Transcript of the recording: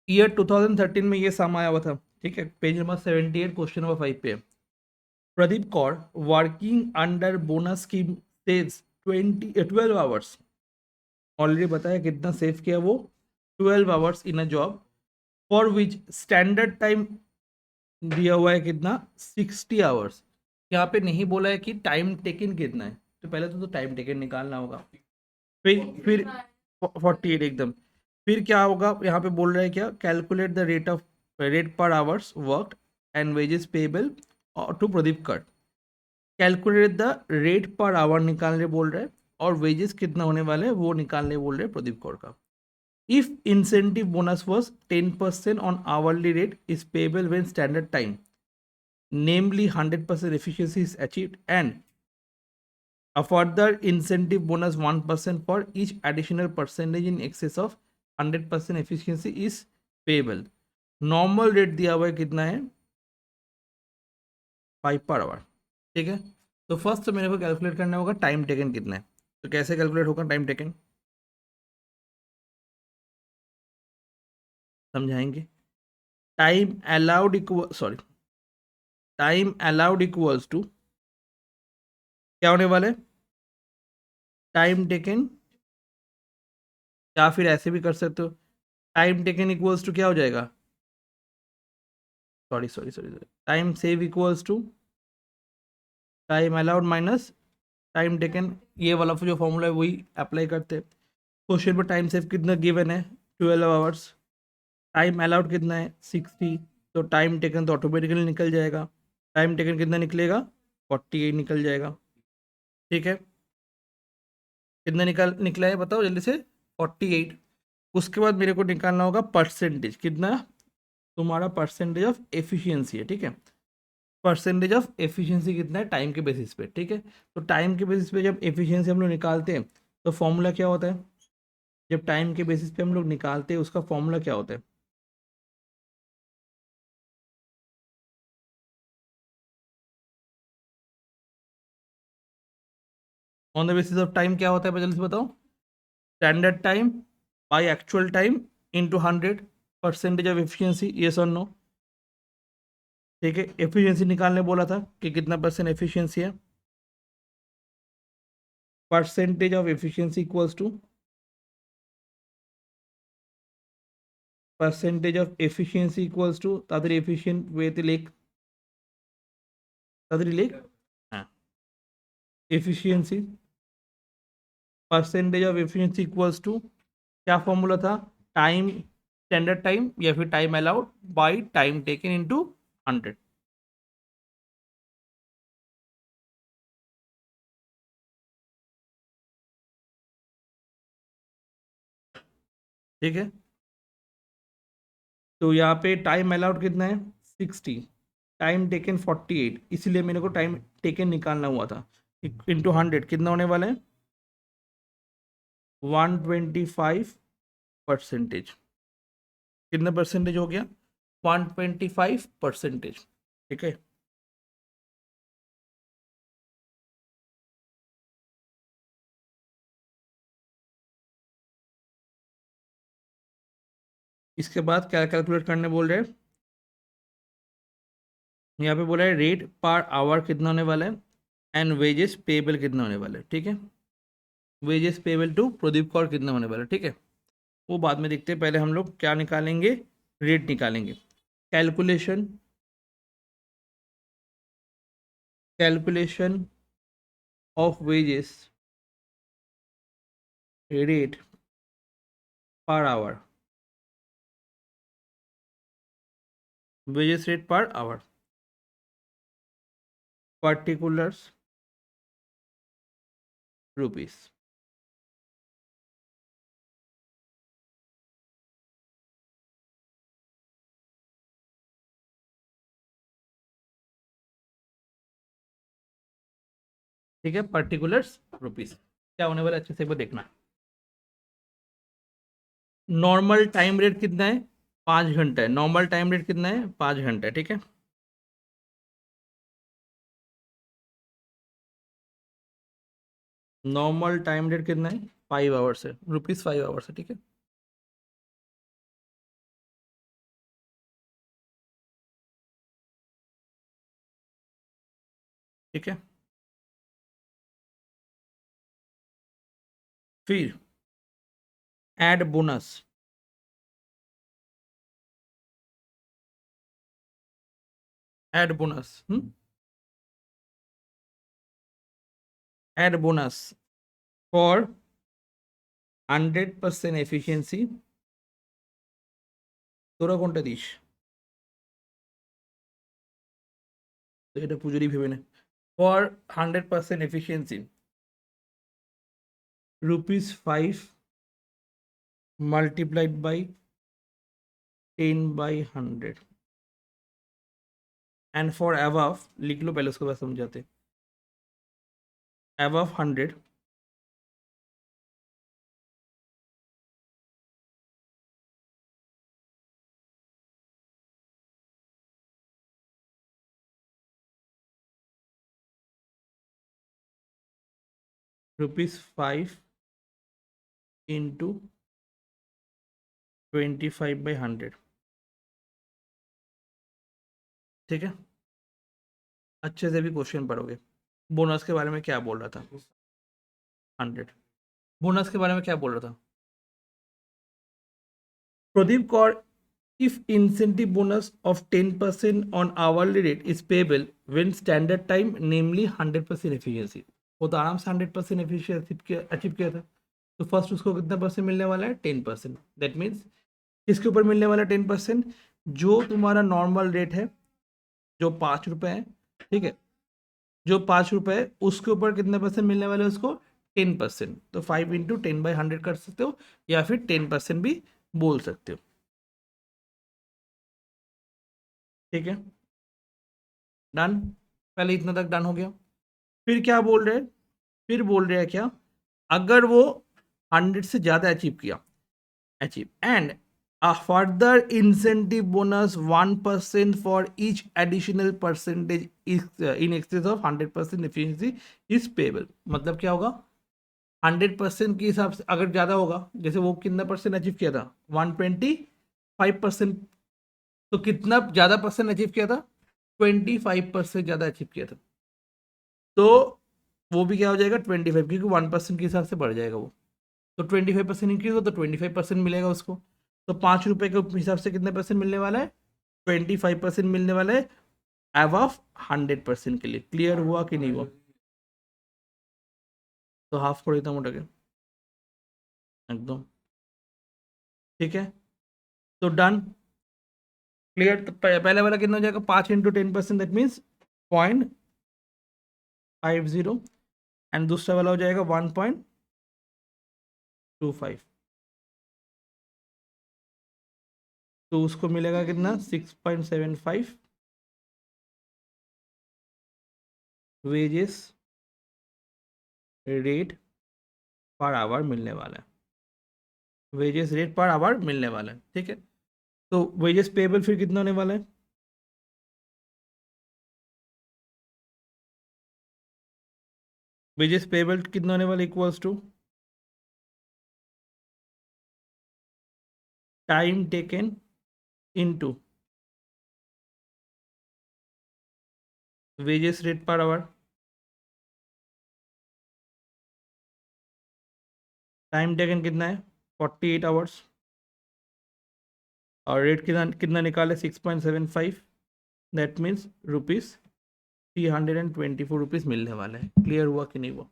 Year 2013 में ये सम आया हुआ था, ठीक है, पेज नंबर 78 क्वेश्चन नंबर 5 पे। Pradeep Kaur working under bonus scheme saves 12 hours. Already बताया कितना सेव किया वो, 12 hours in a job for which standard time दिया हुआ है कितना, 60 आवर्स। यहाँ पे नहीं बोला है कि टाइम टेकन कितना है, तो पहले तो टाइम टेकन निकालना होगा। फिर 48 एकदम। फिर क्या होगा, यहाँ पे बोल रहा है क्या, calculate the rate per hours worked and wages payable to Pradeep कट। Calculate the rate per hour निकालने बोल रहे हैं, और वेजेस कितना होने वाले हैं वो निकालने बोल रहे हैं प्रदीप कौर का। If incentive bonus was 10% on hourly rate is payable when standard time namely 100% efficiency is achieved, and a further incentive bonus 1% for each additional percentage in excess of 100% efficiency is payable। Normal rate दिया हुआ है कितना है, 5 per hour, ठीक है। तो first तो मेरे को कैलकुलेट करना होगा टाइम टेकन कितना है। तो कैसे कैलकुलेट होगा टाइम टेकन, समझाएंगे। Time allowed equal, sorry, time allowed equals to क्या होने वाला है, टाइम टेकन, या फिर ऐसे भी कर सकते हो, टाइम टेकन इक्वल्स टू क्या हो जाएगा, sorry sorry sorry sorry, time save equals to time allowed minus time taken. ये वाला जो फॉर्मूला है वही अप्लाई करते हैं। क्वेश्चन पर टाइम सेव कितना गिवन है, 12 आवर्स। टाइम अलाउड कितना है, 60। तो टाइम टेकन तो ऑटोमेटिकली निकल जाएगा। टाइम टेकन कितना निकलेगा, 48 निकल जाएगा, ठीक है। कितना निकला है बताओ जल्दी से, 48। उसके बाद मेरे को निकालना होगा परसेंटेज, कितना तुम्हारा परसेंटेज ऑफ एफिशिएंसी है, ठीक है। परसेंटेज ऑफ एफिशिएंसी कितना है टाइम के बेसिस पे, ठीक है। तो टाइम के बेसिस पे जब एफिशिएंसी हम लोग निकालते हैं तो फॉर्मूला क्या होता है, जब टाइम के बेसिस पे हम लोग निकालते हैं उसका फॉर्मूला क्या होता है, on the basis of time क्या होता है जल्दी से बताओ, standard time by actual time into 100 percentage of efficiency, yes और नो, ठीक है। एफिशिएंसी निकालने बोला था कि कितना परसेंट एफिशिएंसी है, percentage of efficiency equals to percentage of efficiency equals to ताড়াতাড়ি एफिशिएंट वेते लेख, ताড়াতাড়ি लेख, हाँ, efficiency, percentage of efficiency equals to क्या फॉर्मूला था, टाइम, स्टैंडर्ड टाइम या फिर time allowed by time taken into 100, ठीक है। तो यहाँ पे टाइम अलाउड कितना है, 60, टाइम टेकन 48, इसीलिए मेरे को टाइम टेकन निकालना हुआ था। इंटू 100 कितना होने वाला है, 125%। कितना परसेंटेज हो गया, 125%, ठीक है। इसके बाद क्या कैलकुलेट करने बोल रहे हैं, यहाँ पे बोला है रेट पर आवर कितना होने वाला है, एंड वेजेस पेबल कितना होने वाला है, ठीक है। Wages payable to Pradeep Kaur कितना होने वाला है, ठीक है। वो बाद में देखते हैं, पहले हम लोग क्या निकालेंगे, रेट निकालेंगे। Calculation, calculation of wages rate per our, wages rate per our, particulars rupees, ठीक है, पर्टिकुलर्स रुपीस। क्या होने वाला है अच्छे से एक बार देखना। नॉर्मल टाइम रेट कितना है, 5 घंटा है। नॉर्मल टाइम रेट कितना है, 5 घंटा है, ठीक है। नॉर्मल टाइम रेट कितना है, 5 आवर्स है, रुपीज 5 आवर्स है, ठीक है। ठीक है, फिर add bonus, add bonus, add bonus for 100% efficiency, তোরা কোনটা দিস? তো এটা পুজোরই ভেবে নে। For 100% efficiency ₹5 multiplied by 10/100 and for above, लिख लो पहले उसको बस समझाते। above 100 ₹5 इंटू 25/100, ठीक है। अच्छे से भी क्वेश्चन पढ़ोगे। बोनस के बारे में क्या बोल रहा था? 100। बोनस के बारे में क्या बोल रहा था Pradeep Kaur? if incentive bonus of 10% on hourly rate is payable when standard time, namely 100% efficiency, वो तो आराम से 100% efficiency अचीव किया था। तो फर्स्ट उसको कितना परसेंट मिलने वाला है? 10%। दैट मीन्स किसके ऊपर मिलने वाला है 10%? जो तुम्हारा नॉर्मल रेट है, जो 5 रुपये है, ठीक है, जो 5 रुपये है उसके ऊपर कितने परसेंट मिलने वाले हैं उसको? 10%। तो 5 इंटू 10/100 कर सकते हो, या फिर 10% भी बोल सकते हो, ठीक है। डन, पहले इतना तक डन हो गया। फिर क्या बोल रहे हैं? फिर बोल रहे हैं क्या? अगर वो 100 से ज़्यादा अचीव किया, achieve and a further incentive bonus 1% for each additional percentage is in excess of 100% efficiency is payable। मतलब क्या होगा? 100% के हिसाब से अगर ज़्यादा होगा, जैसे वो कितना परसेंट अचीव किया था? 125%। तो कितना ज़्यादा परसेंट अचीव किया था? 25% ज़्यादा अचीव किया था। तो वो भी क्या हो जाएगा? 25, क्योंकि 1% के हिसाब से बढ़ जाएगा वो। तो 25% इंक्रीज हो तो 25% मिलेगा उसको। तो 5 रुपये के हिसाब से कितने परसेंट मिलने वाला है? 25% मिलने वाला है अबव 100% के लिए। क्लियर हुआ कि नहीं हुआ? तो हाफ कर देता हूँ मोटा के एकदम, ठीक है। तो डन, क्लियर। तो पहले वाला कितना हो जाएगा? 5 इंटू 10%, दैट मीन्स 0.50, एंड दूसरा वाला हो जाएगा 1.25। तो उसको मिलेगा कितना? 6.75 वेजेस रेट पर आवर मिलने वाला है। वेजेस रेट पर आवर मिलने वाला है, ठीक है। तो वेजेस पेबल फिर कितना होने वाला है? वेजेस पेबल कितना होने वाला? Equals to time taken into wages rate per hour. Time taken कितना है? 48 आवर्स। और रेट कितना कितना निकाले? 6.75। दैट मीन्स ₹324 मिलने वाले हैं। क्लियर हुआ कि नहीं हुआ?